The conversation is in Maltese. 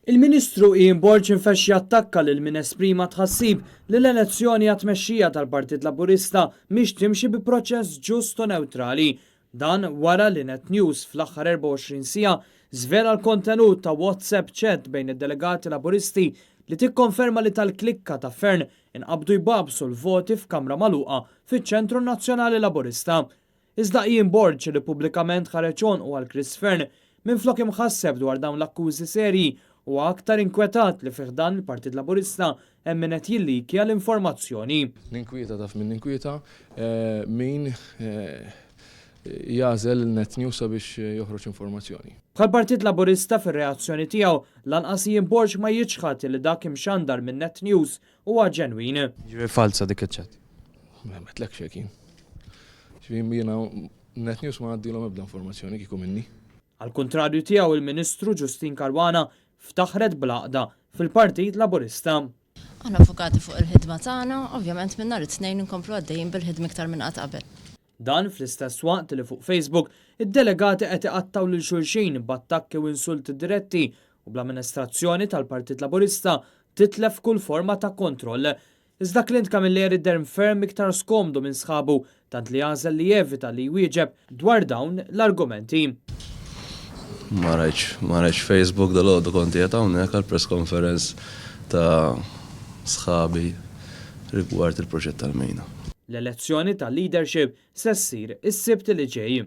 Il-Ministru Ian Borg infex jattakka lil min esprima tħassib li l-elezzjoni għat-tmexxija tal-Partit Laburista mhix timxi bi proċess ġust u neutrali. Dan wara li Net News fl-aħħar 24 siegħa żvela l-kontenut ta' WhatsApp chat bejn id-delegati Laburisti li tikkonferma li tal-klikka ta' Fern inqabdu jbabsu l-voti f'Kamra Magħluqa fiċ-Ċentru Nazzjonali Laburista. Iżda Ian Borg li pubblikament ħareġ u għal Chris Fern minflok imħasseb dwar dawn l-akkużi serji u aktar inkwetat li fiħdan il-Partit Laburista hemm min qed jillikja l-informazzjoni. Ninkwieta taf min ninkwieta min jażel il-Net News biex joħroġ informazzjoni. Bħal-Partit Laburista fir-reazzjoni tiegħu lanqas Ian Borg ma jiġħad li dak imxandar minn Net News huwa ġenwin. Ġifieri falsa dik iċ-ċat. Metlek xekin. Jiena Net News ma għaddilhom ebda informazzjoni kieku minni. Għal-kontrarju tiegħu il-Ministru Ġustin Karwana ftaħret blaqda fil-Partit Laburista. Aħna fukati fuq il-ħidma tagħna, ovvjament minn nhar it-tnejn inkomplu għaddejjin bil-ħidma iktar minn qatt qabel. Dan fl-istess waqt li fuq Facebook id-delegati qed iqattaw lil xulxin b'attakki u insulti diretti u bl-amministrazzjoni tal-Partit Laburista titlef kull forma ta' kontroll. Iżda Clint Camilleri derm ferm iktar skomdu minn sħabu tant li għażel li jevita li jwieġeb dwar dawn l-argumenti. Ma rajtx Facebook dal-għodu konti hawnhekk għal-press conference ta' sħabi rigward il-proġett tal-Mejna. L-elezzjoni tal-leadership se ssir is-sibt li ġej.